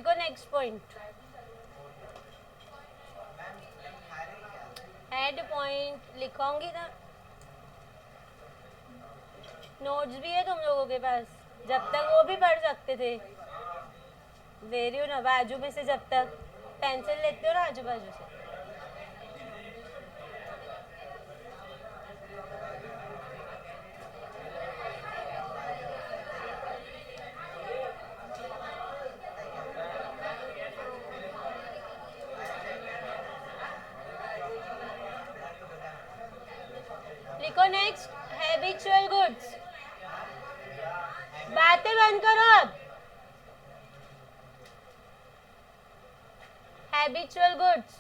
लिखो next point, head point लिखोगी ना, notes भी है तुम लोगों के पास, जब तक वो भी पढ़ सकते थे, दे रही हो ना बाजू में से, जब तक पेंसिल लेते हो ना आजू बाजू से। लिखो नेक्स्ट, हैबिचुअल गुड्स। बातें बंद करो अब। हैबिचुअल गुड्स,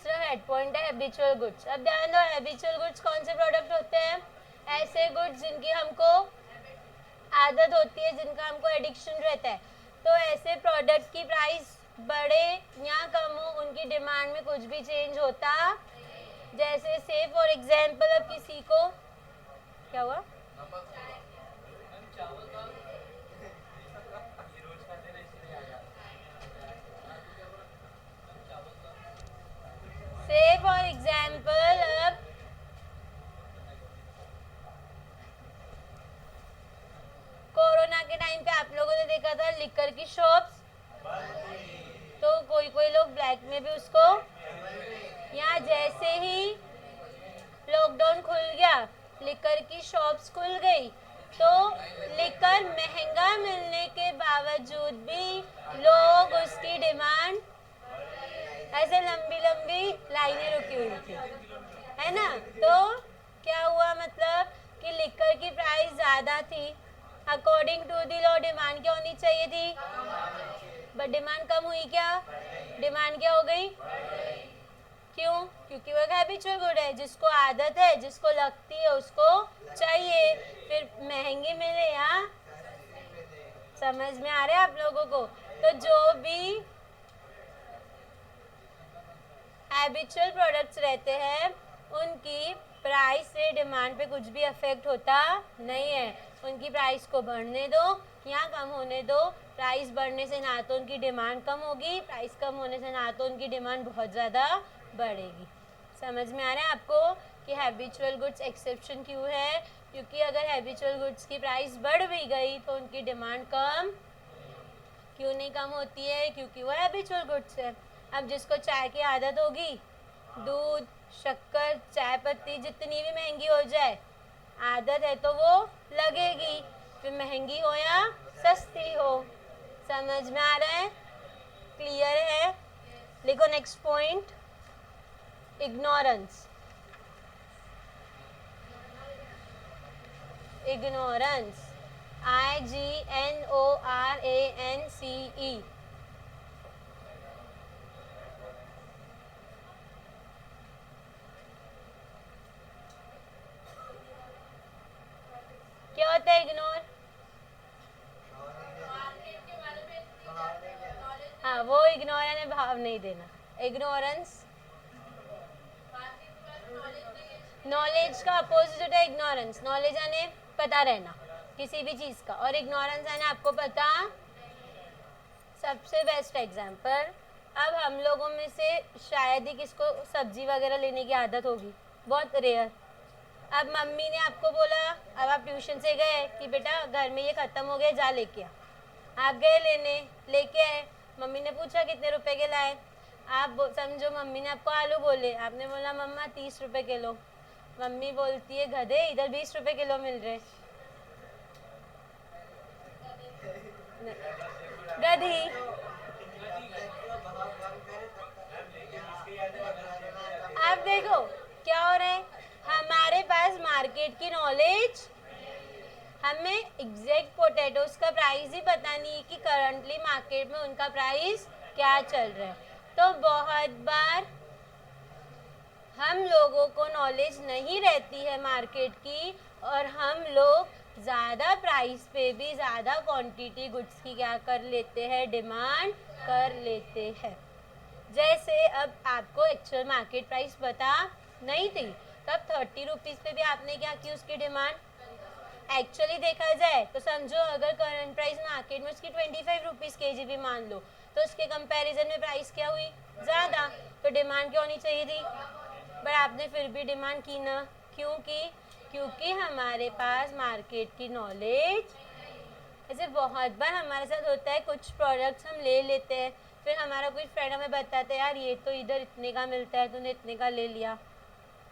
हेड पॉइंट है हैबिचुअल गुड्स। अब ध्यान दो, हैबिचुअल गुड्स कौन से प्रोडक्ट होते हैं? ऐसे गुड्स जिनकी हमको आदत होती है, जिनका हमको एडिक्शन रहता है। तो ऐसे प्रोडक्ट की प्राइस बढ़े या कम हो, उनकी डिमांड में कुछ भी चेंज होता, जैसे से फॉर एग्जाम्पल, अब किसी को क्या हुआ, से फॉर एग्जाम्पल अब कोरोना के टाइम पे आप लोगों ने देखा था लिकर की शॉप्स, तो कोई कोई लोग ब्लैक में भी उसको, या जैसे ही लॉकडाउन खुल गया, लिकर की शॉप्स खुल गई, तो लिकर महंगा मिलने के बावजूद भी लोग उसकी डिमांड, ऐसे लंबी लंबी लाइनें रुकी हुई थी, है ना। तो क्या हुआ, मतलब कि लिकर की प्राइस ज़्यादा थी, according to the law demand क्या होनी चाहिए थी, बट डिमांड कम हुई, क्या डिमांड क्या हो गई, क्यों? क्योंकि वो एक हैबिचुअल गुड है, जिसको आदत है, जिसको लगती है उसको चाहिए, फिर महंगी मिले, यहाँ समझ में आ रहा है आप लोगों को? तो जो भी हैबिचुअल प्रोडक्ट्स रहते हैं, उनकी प्राइस से डिमांड पे कुछ भी अफेक्ट होता नहीं है। उनकी प्राइस को बढ़ने दो या कम होने दो, प्राइस बढ़ने से ना तो उनकी डिमांड कम होगी, प्राइस कम होने से ना तो उनकी डिमांड बहुत ज़्यादा बढ़ेगी। समझ में आ रहा है आपको कि हैबिचुअल गुड्स एक्सेप्शन क्यों है? क्योंकि अगर हैबिचुअल गुड्स की प्राइस बढ़ भी गई तो उनकी डिमांड कम क्यों नहीं कम होती है? क्योंकि वो हैबिचुअल गुड्स है। अब जिसको चाय की आदत होगी, दूध, शक्कर, चाय पत्ती जितनी भी महंगी हो जाए, आदत है तो वो लगेगी, फिर महंगी हो या सस्ती हो। समझ में आ रहा है? क्लियर है? लिखो next point, ignorance. Ignorance, IGNORANCE। क्या होता है इग्नोर? हाँ, वो इग्नोर यानी भाव नहीं देना। इग्नोरेंस नॉलेज का अपोजिट होता है इग्नोरेंस। नॉलेज यानी पता रहना किसी भी चीज़ का, और इग्नोरेंस यानी आपको पता। सबसे बेस्ट एग्जांपल, अब हम लोगों में से शायद ही किसको सब्जी वगैरह लेने की आदत होगी, बहुत रेयर। अब मम्मी ने आपको बोला, अब आप ट्यूशन से गए कि बेटा घर में ये ख़त्म हो गया, जा लेके आ। आप गए लेने, लेके आए, मम्मी ने पूछा कितने रुपए के लाए, आप समझो मम्मी ने आपको आलू बोले, आपने बोला मम्मा 30 रुपए किलो। मम्मी बोलती है गधे, इधर 20 रुपए किलो मिल रहे। गधी। आप देखो क्या हो रहा है, हमारे पास मार्केट की नॉलेज, हमें एग्जैक्ट पोटैटोज का प्राइस ही पता नहीं कि करंटली मार्केट में उनका प्राइस क्या चल रहा है। तो बहुत बार हम लोगों को नॉलेज नहीं रहती है मार्केट की, और हम लोग ज़्यादा प्राइस पे भी ज़्यादा क्वांटिटी गुड्स की क्या कर लेते हैं, डिमांड कर लेते हैं। जैसे अब आपको एक्चुअल मार्केट प्राइस पता नहीं थी, तब 30 रुपीज़ पे भी आपने क्या की उसकी डिमांड। एक्चुअली देखा जाए तो समझो अगर करंट प्राइस मार्केट में उसकी 25 रुपीज़ केजी भी मान लो, तो उसके कंपैरिजन में प्राइस क्या हुई, ज़्यादा, तो डिमांड क्या होनी चाहिए थी, बट आपने फिर भी डिमांड की ना। क्योंकि हमारे पास मार्केट की नॉलेज। ऐसे बहुत बार हमारे साथ होता है, कुछ प्रोडक्ट्स हम ले लेते हैं, फिर हमारा कोई फ्रेंड हमें बताता है यार ये तो इधर इतने का मिलता है, तूने इतने का ले लिया।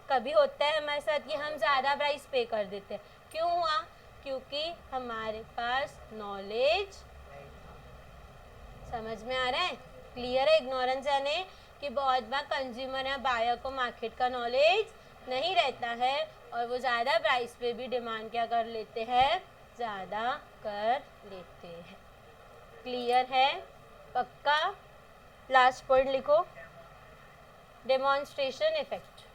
कभी होता है हमारे साथ कि हम ज़्यादा प्राइस पे कर देते हैं। क्यों हुआ, क्योंकि हमारे पास नॉलेज। समझ में आ रहा है, क्लियर है। इग्नोरेंस यानी कि बहुत बार कंज्यूमर या बायर को मार्केट का नॉलेज नहीं रहता है और वो ज़्यादा प्राइस पे भी डिमांड क्या कर लेते हैं, ज़्यादा कर लेते हैं। क्लियर है, पक्का। लास्ट पॉइंट लिखो, डेमोन्स्ट्रेशन इफेक्ट।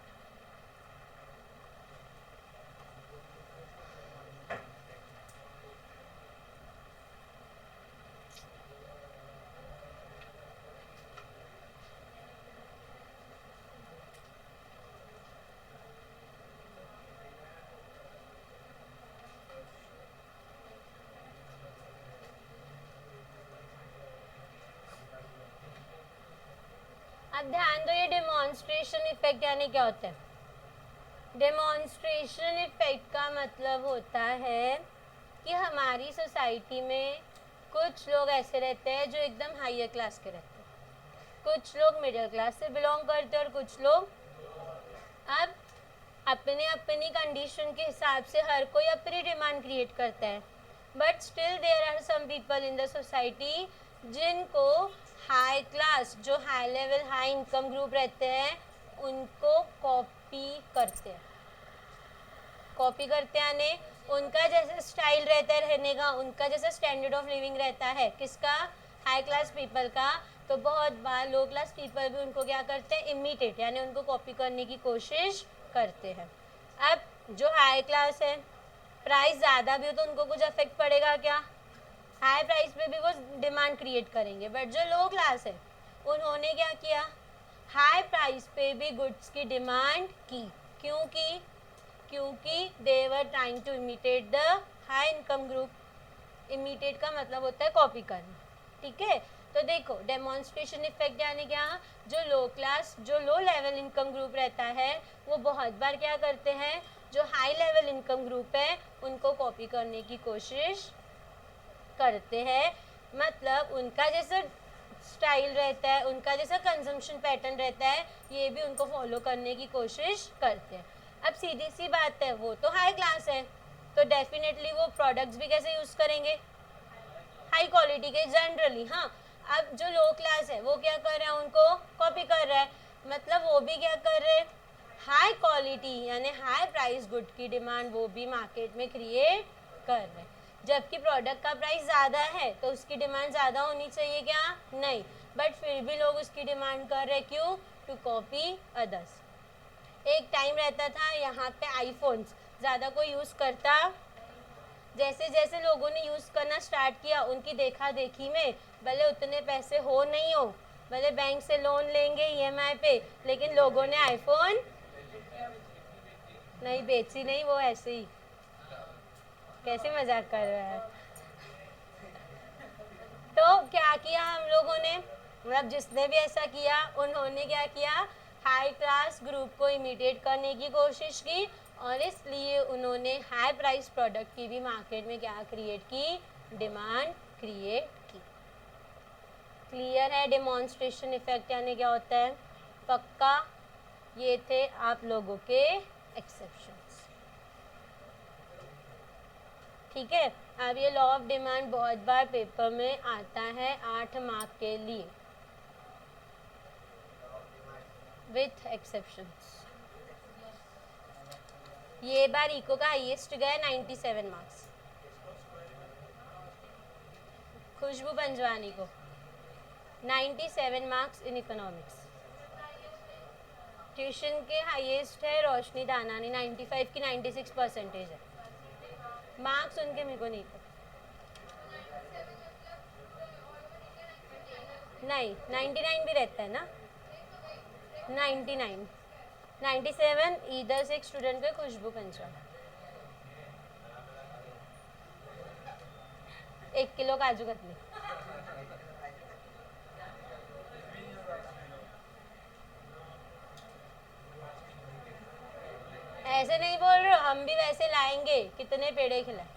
अब ध्यान दो, ये डेमोन्स्ट्रेशन इफेक्ट यानी क्या होता है। डेमोन्स्ट्रेशन इफेक्ट का मतलब होता है कि हमारी सोसाइटी में कुछ लोग ऐसे रहते हैं जो एकदम हायर क्लास के रहते हैं, कुछ लोग मिडिल क्लास से बिलोंग करते हैं और कुछ लोग। अब अपने अपनी कंडीशन के हिसाब से हर कोई अपनी डिमांड क्रिएट करता है, but still there are some people in the society जिनको हाई क्लास, जो high level high income group रहते हैं, उनको कॉपी करते हैं। कॉपी करते आने, उनका जैसा स्टाइल रहता है रहने का, उनका जैसा स्टैंडर्ड ऑफ लिविंग रहता है, किसका, हाई क्लास पीपल का, तो बहुत बार लो क्लास पीपल भी उनको क्या करते हैं, इमिटेट यानी उनको कॉपी करने की कोशिश करते हैं। अब जो हाई क्लास है, प्राइस ज़्यादा भी हो तो उनको कुछ अफेक्ट पड़ेगा क्या, हाई प्राइस पे भी वो डिमांड क्रिएट करेंगे, बट जो लो क्लास है उन्होंने क्या किया, हाई प्राइस पे भी गुड्स की डिमांड की। क्योंकि they were trying to imitate the high income group. Imitate का मतलब होता है कॉपी करना, ठीक है। तो देखो डेमोन्स्ट्रेशन इफेक्ट यानी क्या, जो लो क्लास, जो लो लेवल इनकम ग्रुप रहता है, वो बहुत बार क्या करते हैं, जो हाई लेवल इनकम ग्रुप है उनको कॉपी करने की कोशिश करते हैं। मतलब उनका जैसा स्टाइल रहता है, उनका जैसा कंजम्पशन पैटर्न रहता है, ये भी उनको फॉलो करने की कोशिश करते हैं। अब सीधी सी बात है, वो तो हाई क्लास है तो डेफिनेटली वो प्रोडक्ट्स भी कैसे यूज़ करेंगे, हाई क्वालिटी के जनरली। हाँ, अब जो लो क्लास है वो क्या कर रहा है, उनको कॉपी कर रहा है, मतलब वो भी क्या कर रहे हैं, हाई क्वालिटी यानी हाई प्राइस गुड की डिमांड वो भी मार्केट में क्रिएट कर रहे हैं। जबकि प्रोडक्ट का प्राइस ज़्यादा है तो उसकी डिमांड ज़्यादा होनी चाहिए क्या, नहीं, बट फिर भी लोग उसकी डिमांड कर रहे, क्यों, टू कॉपी अदर्स। एक टाइम रहता था यहाँ पे आईफोन्स ज़्यादा कोई यूज़ करता, जैसे जैसे लोगों ने यूज़ करना स्टार्ट किया उनकी देखा देखी में, भले उतने पैसे हो नहीं हो, भले बैंक से लोन लेंगे ईएमआई पे, लेकिन लोगों ने आईफोन नहीं बेची, नहीं वो ऐसे ही, कैसे मजाक कर रहा है। तो क्या किया हम लोगों ने, मतलब जिसने भी ऐसा किया उन्होंने क्या किया, हाई क्लास ग्रुप को इमिटेट करने की कोशिश की और इसलिए उन्होंने हाई प्राइस प्रोडक्ट की भी मार्केट में क्या क्रिएट की, डिमांड क्रिएट की। क्लियर है, डेमोन्स्ट्रेशन इफेक्ट यानी क्या होता है, पक्का। ये थे आप लोगों के एक्सेप्शंस, ठीक है। अब ये लॉ ऑफ डिमांड बहुत बार पेपर में आता है 8 मार्क के लिए, विथ एक्सेप्शंस। ये बार इको का हाईएस्ट गया 97 मार्क्स, खुशबू पंजवानी को 97 मार्क्स इन इकोनॉमिक्स। ट्यूशन के हाईएस्ट है रोशनी दानानी, 95 की 96% है। मार्क्स उनके मेरे को नहीं पता, नहीं 99 भी रहता है ना, 99 97 इधर से एक स्टूडेंट को खुशबू पंचा 1 किलो काजू कतली। ऐसे नहीं बोल रहे, हम भी वैसे लाएंगे, कितने पेड़े खिलाए।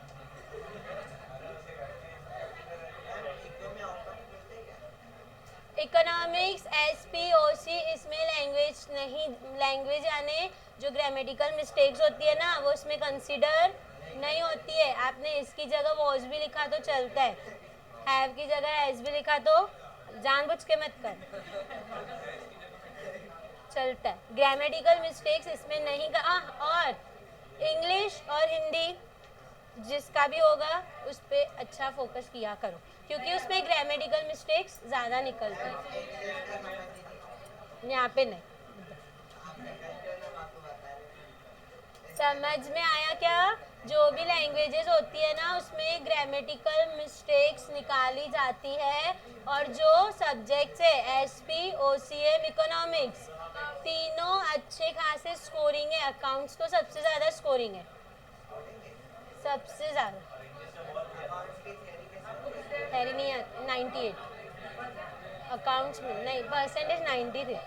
इकोनॉमिक्स SPOC इसमें लैंग्वेज नहीं, लैंग्वेज यानी जो ग्रामेटिकल मिस्टेक्स होती है ना वो इसमें कंसीडर नहीं होती है। आपने इसकी जगह वॉज भी लिखा तो चलता है, हैव की जगह एज भी लिखा तो जानबूझ के मत कर, चलता है। ग्रामेटिकल मिस्टेक्स इसमें नहीं का। और इंग्लिश और हिंदी जिसका भी होगा उस पर अच्छा फोकस किया करो, क्योंकि उसमें ग्रामेटिकल मिस्टेक्स ज़्यादा निकलती है, यहाँ पे नहीं। समझ में आया क्या? जो भी लैंग्वेजेस होती है ना उसमें ग्रामेटिकल मिस्टेक्स निकाली जाती है, और जो सब्जेक्ट्स है SPOCM इकोनॉमिक्स तीनों अच्छे खासे स्कोरिंग है। अकाउंट्स तो सबसे ज़्यादा स्कोरिंग है, सबसे ज़्यादा। थ्योरी नहीं है, 98 अकाउंट्स में नहीं, परसेंटेज 90 थे।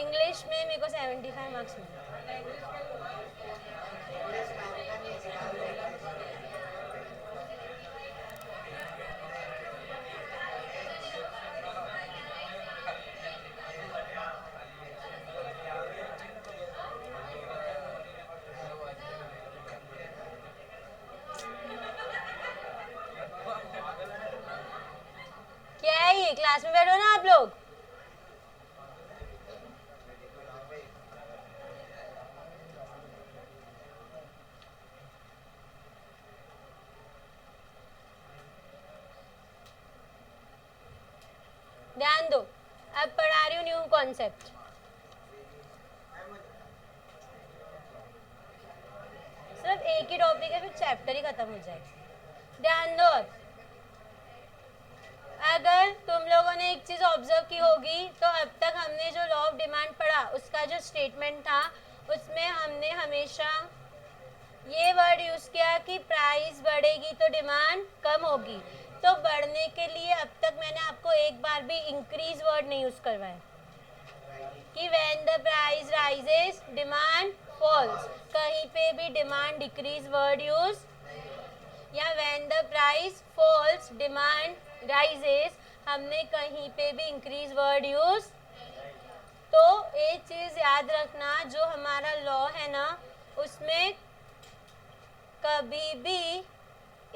इंग्लिश में मेरे को 75 मार्क्स मिले। क्या है ये, क्लास में बैठो ना आप लोग। ध्यान दो, अब पढ़ा रही हूँ न्यू कॉन्सेप्ट। सिर्फ एक ही टॉपिक है, फिर चैप्टर ही खत्म हो जाएगा। ध्यान दो। अब अगर तुम लोगों ने एक चीज ऑब्जर्व की होगी तो अब तक हमने जो लॉ ऑफ डिमांड पढ़ा उसका जो स्टेटमेंट था उसमें हमने हमेशा ये वर्ड यूज किया कि प्राइस बढ़ेगी तो डिमांड कम होगी। तो बढ़ने के लिए अब तक मैंने आपको एक बार भी इंक्रीज वर्ड नहीं यूज करवाया कि when the price rises demand falls, कहीं पे भी डिमांड डिक्रीज वर्ड यूज, या when the price falls demand rises, हमने कहीं पे भी इंक्रीज वर्ड यूज। तो एक चीज याद रखना, जो हमारा लॉ है ना उसमें कभी भी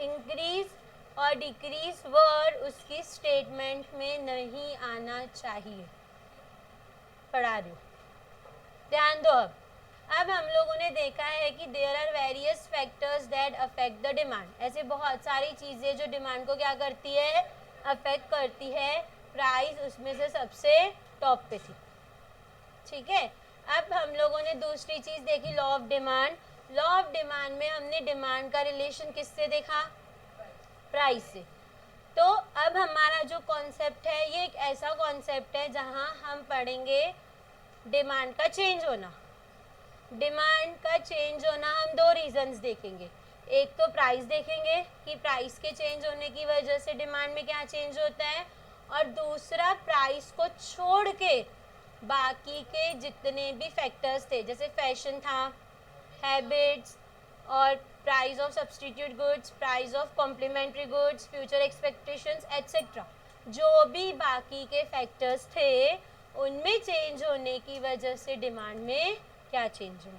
इंक्रीज और डिक्रीज वर्ड उसकी स्टेटमेंट में नहीं आना चाहिए। पढ़ा रही हूँ, ध्यान दो। अब हम लोगों ने देखा है कि there are various factors that affect the demand. ऐसे बहुत सारी चीज़ें जो डिमांड को क्या करती है, अफेक्ट करती है। प्राइस उसमें से सबसे टॉप पे थी, ठीक है। अब हम लोगों ने दूसरी चीज़ देखी, law of demand. Law of demand में हमने डिमांड का रिलेशन किससे देखा, प्राइस से। तो अब हमारा जो कॉन्सेप्ट है ये एक ऐसा कॉन्सेप्ट है जहाँ हम पढ़ेंगे डिमांड का चेंज होना। डिमांड का चेंज होना हम दो रीजंस देखेंगे, एक तो प्राइस देखेंगे कि प्राइस के चेंज होने की वजह से डिमांड में क्या चेंज होता है, और दूसरा प्राइस को छोड़ के बाकी के जितने भी फैक्टर्स थे, जैसे फैशन था, हैबिट्स, और price of substitute goods, price of complementary goods, future expectations etcetera, जो भी बाकी के फैक्टर्स थे उनमें चेंज होने की वजह से डिमांड में क्या चेंज हो।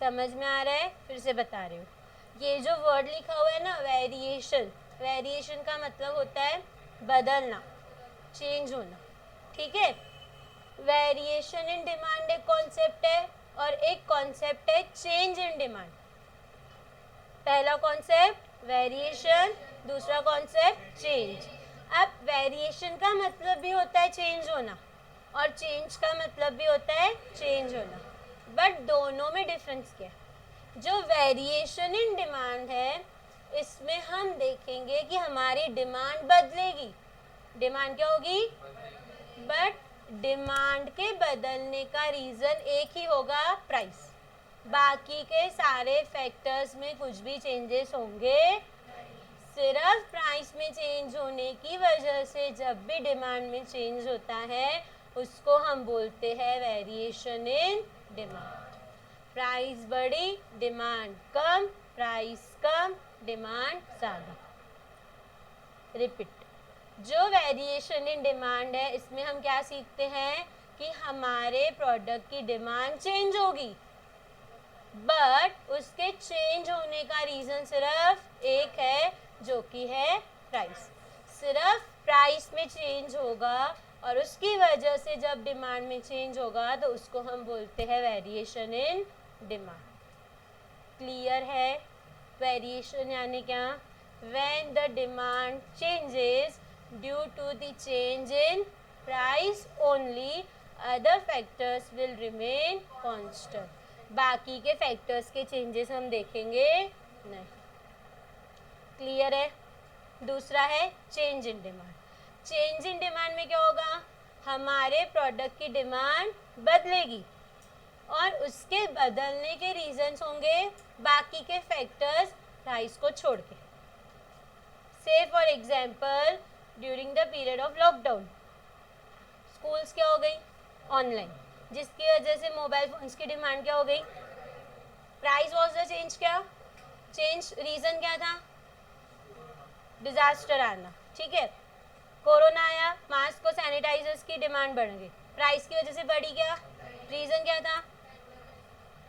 समझ में आ रहा है? फिर से बता रही हूँ, ये जो वर्ड लिखा हुआ है ना वेरिएशन, वेरिएशन का मतलब होता है बदलना, चेंज होना, ठीक है। वेरिएशन इन डिमांड एक कॉन्सेप्ट है और एक कॉन्सेप्ट है चेंज इन डिमांड। पहला कॉन्सेप्ट वेरिएशन, दूसरा कॉन्सेप्ट चेंज। अब वेरिएशन का मतलब भी होता है चेंज होना और चेंज का मतलब भी होता है चेंज होना, बट दोनों में डिफरेंस क्या है। जो वेरिएशन इन डिमांड है इसमें हम देखेंगे कि हमारी डिमांड बदलेगी, डिमांड क्या होगी, बट डिमांड के बदलने का रीज़न एक ही होगा, प्राइस। बाकी के सारे फैक्टर्स में कुछ भी चेंजेस होंगे, सिर्फ प्राइस में चेंज होने की वजह से जब भी डिमांड में चेंज होता है उसको हम बोलते हैं वेरिएशन इन डिमांड। प्राइस बढ़ी, डिमांड कम, प्राइस कम, डिमांड ज़्यादा। रिपीट, जो वेरिएशन इन डिमांड है इसमें हम क्या सीखते हैं कि हमारे प्रोडक्ट की डिमांड चेंज होगी, बट उसके चेंज होने का रीज़न सिर्फ एक है, जो कि है प्राइस। सिर्फ प्राइस में चेंज होगा और उसकी वजह से जब डिमांड में चेंज होगा तो उसको हम बोलते हैं वेरिएशन इन डिमांड। क्लियर है? वेरिएशन यानी क्या? When the demand changes due to the change in price only, other factors will remain constant. बाकी के फैक्टर्स के चेंजेस हम देखेंगे नहीं। क्लियर है? दूसरा है change in demand. Change in demand में क्या होगा? हमारे प्रोडक्ट की डिमांड बदलेगी और उसके बदलने के रीजंस होंगे बाकी के फैक्टर्स प्राइस को छोड़ के। से for example during the period of lockdown schools क्या हो गई? ऑनलाइन, जिसकी वजह से मोबाइल फोन्स की डिमांड क्या हो गई? Price was the change. क्या चेंज? रीजन क्या था? डिजास्टर आना, ठीक है। कोरोना आया, मास्क और सैनिटाइजर्स की डिमांड बढ़ गई, प्राइस की वजह से बढ़ी। क्या रीजन क्या था?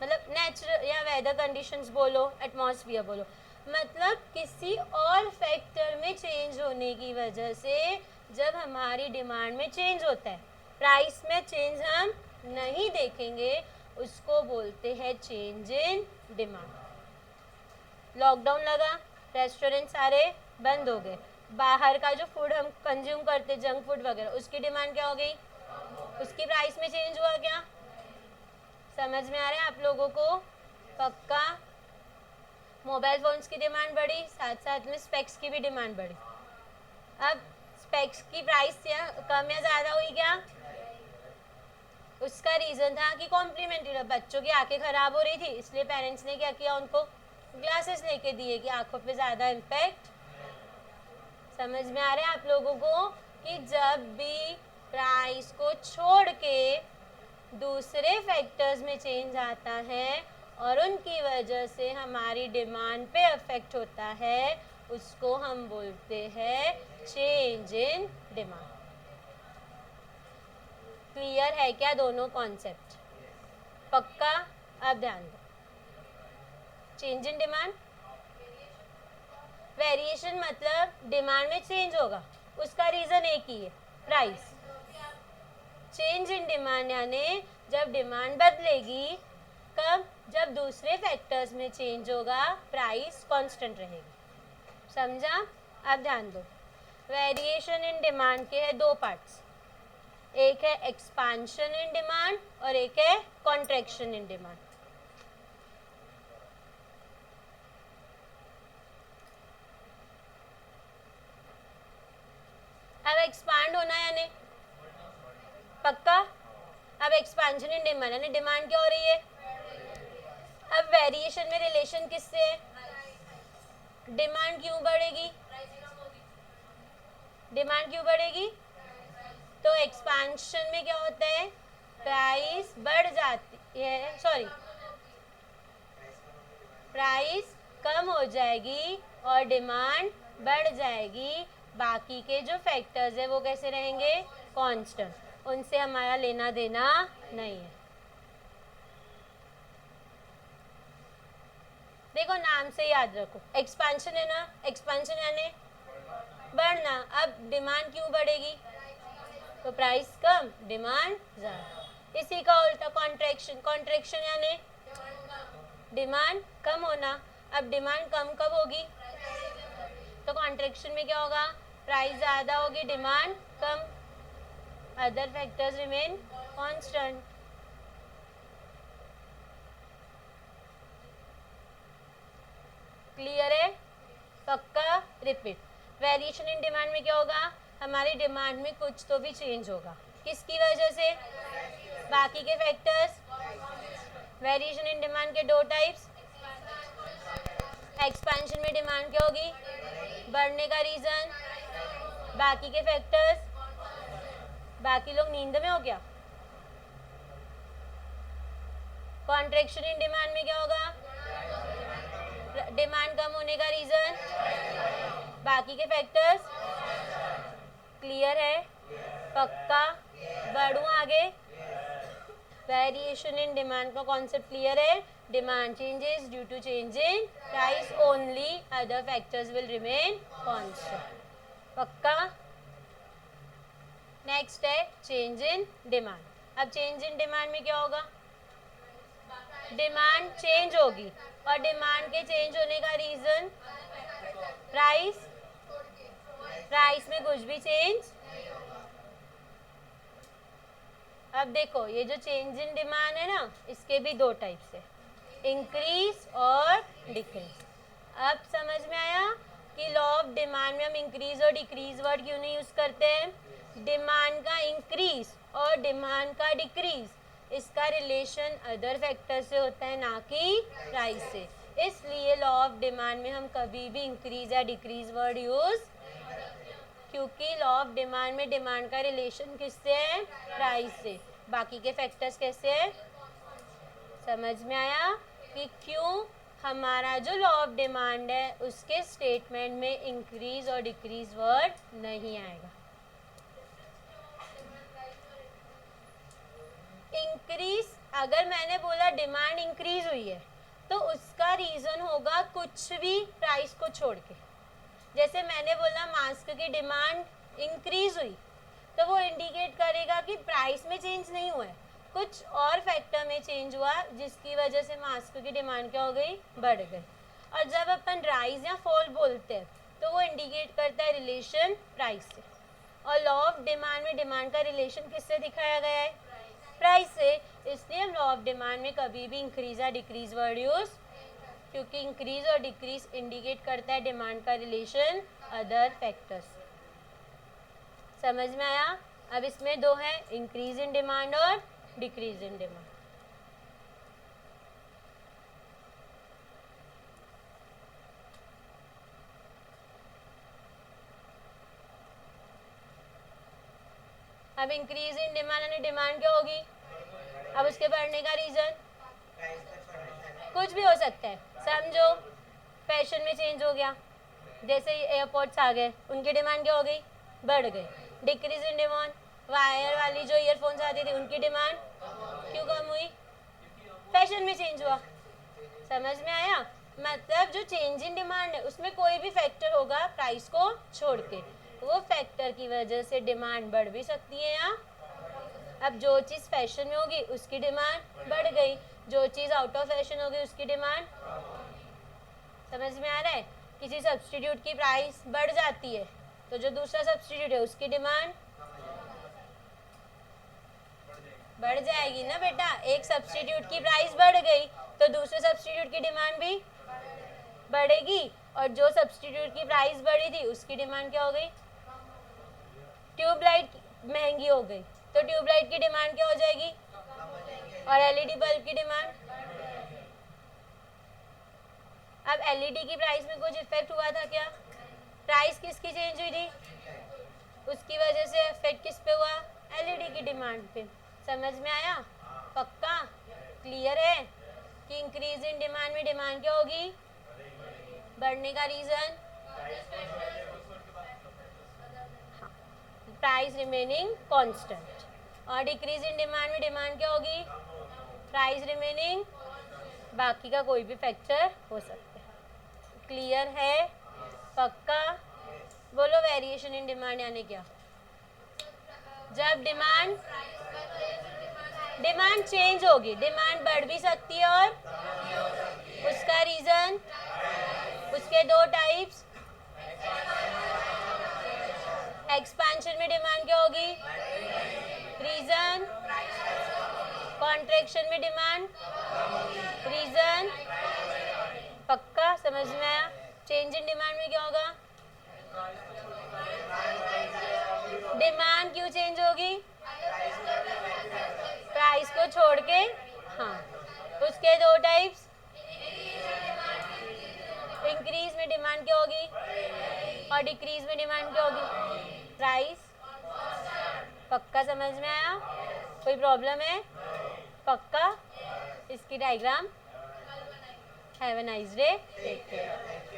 मतलब नेचुरल या वेदर कंडीशंस बोलो, एटमॉस्फेयर बोलो, मतलब किसी और फैक्टर में चेंज होने की वजह से जब हमारी डिमांड में चेंज होता है, प्राइस में चेंज हम नहीं देखेंगे, उसको बोलते हैं चेंज इन डिमांड। लॉकडाउन लगा, रेस्टोरेंट सारे बंद हो गए, बाहर का जो फूड हम कंज्यूम करते, जंक फूड वगैरह, उसकी डिमांड क्या हो गई? उसकी प्राइस में चेंज हुआ। क्या समझ में आ रहा है आप लोगों को? पक्का? मोबाइल फोन्स की डिमांड बढ़ी, साथ साथ में स्पेक्स की भी डिमांड बढ़ी। अब स्पेक्स की प्राइस कम या ज़्यादा हुई? क्या उसका रीज़न था कि कॉम्प्लीमेंट्री, बच्चों की आंखें ख़राब हो रही थी, इसलिए पेरेंट्स ने क्या किया, उनको ग्लासेस लेके दिए कि आंखों पे ज़्यादा इम्पैक्ट। समझ में आ रहा है आप लोगों को कि जब भी प्राइस को छोड़ के दूसरे फैक्टर्स में चेंज आता है और उनकी वजह से हमारी डिमांड पे अफेक्ट होता है, उसको हम बोलते हैं चेंज इन डिमांड। क्लियर है क्या दोनों कॉन्सेप्ट? पक्का? अब ध्यान दो, चेंज इन डिमांड, वेरिएशन मतलब डिमांड में चेंज होगा, उसका रीज़न एक ही है, प्राइस। चेंज इन डिमांड यानी जब डिमांड बदलेगी, कब? जब दूसरे फैक्टर्स में चेंज होगा, प्राइस कांस्टेंट रहेगी। समझा? अब ध्यान दो, वेरिएशन इन डिमांड के है दो पार्ट्स, एक है एक्सपांशन इन डिमांड और एक है कॉन्ट्रैक्शन इन डिमांड। अब एक्सपांड होना है यानी पक्का? अब एक्सपांशन इन डिमांड यानी डिमांड क्या हो रही है? अब वेरिएशन में रिलेशन किससे है? डिमांड क्यों बढ़ेगी? डिमांड क्यों बढ़ेगी? तो एक्सपांशन में क्या होता है? प्राइस बढ़ जाती है, सॉरी, प्राइस कम हो जाएगी और डिमांड बढ़ जाएगी। बाकी के जो फैक्टर्स है वो कैसे रहेंगे? कांस्टेंट, उनसे हमारा लेना देना नहीं है। देखो नाम से याद रखो, एक्सपांशन है ना, एक्सपांशन यानी बढ़ना। अब डिमांड क्यों बढ़ेगी? तो प्राइस कम, डिमांड ज़्यादा। इसी का उल्टा कॉन्ट्रैक्शन, कॉन्ट्रैक्शन यानी डिमांड कम होना। अब डिमांड कम कब होगी? तो कॉन्ट्रैक्शन में क्या होगा? प्राइस ज़्यादा होगी, डिमांड कम, other factors remain constant. Clear है? पक्का? रिपीट, वेरिएशन इन डिमांड में क्या होगा? हमारी डिमांड में कुछ तो भी चेंज होगा, किसकी वजह से? बाकी के फैक्टर्स। वेरिएशन इन डिमांड के दो टाइप्स। एक्सपेंशन में डिमांड क्या होगी? बढ़ने का रीजन। बाकी के फैक्टर्स। बाकी लोग नींद में हो क्या? कॉन्ट्रैक्शन इन डिमांड में क्या होगा? डिमांड कम होने का रीजन। बाकी के फैक्टर्स। क्लियर है? पक्का? बढ़ूं आगे? वेरिएशन इन डिमांड का कॉन्सेप्ट क्लियर है? Demand changes due to change in price only, other factors will remain constant. पक्का? नेक्स्ट है चेंज इन डिमांड। अब चेंज इन डिमांड में क्या होगा? डिमांड चेंज होगी और डिमांड के चेंज होने का रीजन प्राइस। प्राइस में कुछ भी चेंज। अब देखो ये जो चेंज इन डिमांड है ना, इसके भी दो टाइप्स है, इंक्रीज और डिक्रीज। अब समझ में आया कि लॉ ऑफ डिमांड में हम इंक्रीज और डिक्रीज वर्ड क्यों नहीं यूज करते हैं? डिमांड का इंक्रीज और डिमांड का डिक्रीज, इसका रिलेशन अदर फैक्टर से होता है, ना कि प्राइस से। इसलिए लॉ ऑफ डिमांड में हम कभी भी इंक्रीज या डिक्रीज वर्ड यूज, क्योंकि लॉ ऑफ डिमांड में डिमांड का रिलेशन किससे है? प्राइस से। बाकी के फैक्टर्स कैसे है? समझ में आया कि क्यों हमारा जो लॉ ऑफ डिमांड है उसके स्टेटमेंट में इंक्रीज और डिक्रीज वर्ड नहीं आएगा। इंक्रीज, अगर मैंने बोला डिमांड इंक्रीज हुई है तो उसका रीजन होगा कुछ भी प्राइस को छोड़ के। जैसे मैंने बोला मास्क की डिमांड इंक्रीज हुई तो वो इंडिकेट करेगा कि प्राइस में चेंज नहीं हुआ है, कुछ और फैक्टर में चेंज हुआ जिसकी वजह से मास्क की डिमांड क्या हो गई? बढ़ गई। और जब अपन राइज या फॉल बोलते हैं तो वो इंडिकेट करता है रिलेशन प्राइस से। और लॉ ऑफ डिमांड में डिमांड का रिलेशन किससे दिखाया गया है? प्राइस से। इसलिए हम लॉ ऑफ डिमांड में कभी भी इंक्रीज या डिक्रीज वर्ड यूज, क्योंकि इंक्रीज और डिक्रीज इंडिकेट करता है डिमांड का रिलेशन अदर फैक्टर्स। समझ में आया? अब इसमें दो है, इंक्रीज इन डिमांड और डिक्रीज इन डिमांड। अब इंक्रीज इन डिमांड यानी डिमांड क्या होगी? अब उसके बढ़ने का रीजन कुछ भी हो सकता है। समझो फैशन में चेंज हो गया, जैसे एयरपोर्ट्स आ गए, उनकी डिमांड क्या हो गई? बढ़ गई। डिक्रीज इन डिमांड, वायर वाली जो ईयरफोन्स आती थी उनकी डिमांड क्यों कम हुई? फैशन में चेंज हुआ। समझ में आया? मतलब जो चेंज इन डिमांड है उसमें कोई भी फैक्टर होगा प्राइस को छोड़ के, वो फैक्टर की वजह से डिमांड बढ़ भी सकती है या। अब जो चीज़ फैशन में होगी उसकी डिमांड बढ़ गई, जो चीज़ आउट ऑफ फैशन होगी उसकी डिमांड। समझ में आ रहा है? किसी सब्स्टिट्यूट की प्राइस बढ़ जाती है तो जो दूसरा सब्स्टिट्यूट है उसकी डिमांड बढ़ जाएगी ना बेटा। एक सब्स्टिट्यूट की प्राइस बढ़ गई तो दूसरे सब्स्टिट्यूट की डिमांड भी बढ़ेगी, और जो सब्स्टिट्यूट की प्राइस बढ़ी थी उसकी डिमांड क्या हो गई? ट्यूबलाइट महंगी हो गई तो ट्यूबलाइट की डिमांड क्या हो जाएगी? और एलईडी बल्ब की डिमांड। अब एलईडी की प्राइस में कुछ इफेक्ट हुआ था क्या? प्राइस किसकी चेंज हुई थी? उसकी वजह से इफेक्ट किस पे हुआ? एलईडी की डिमांड पे। समझ में आया? पक्का? क्लियर है कि इंक्रीज इन डिमांड में डिमांड क्या होगी? बढ़ने का रीजन प्राइस रिमेनिंग कांस्टेंट, और डिक्रीज इन डिमांड में डिमांड क्या होगी? प्राइस रिमेनिंग, बाकी का कोई भी फैक्टर हो सकता है। क्लियर है? पक्का? बोलो वेरिएशन इन डिमांड यानी क्या? जब डिमांड चेंज होगी, डिमांड बढ़ भी सकती है और उसका रीजन, उसके दो टाइप्स। एक्सपेंशन में डिमांड क्या होगी? रीजन। कॉन्ट्रैक्शन में डिमांड, रीजन। पक्का? समझ में आया? चेंज इन डिमांड में क्या होगा? डिमांड क्यों चेंज होगी? प्राइस को छोड़ के, हाँ। उसके दो टाइप्स, इंक्रीज में डिमांड क्या होगी और डिक्रीज में डिमांड क्या होगी, प्राइस। पक्का समझ में आया? कोई प्रॉब्लम है? पक्का? इसकी diagram. Have a nice day, take care.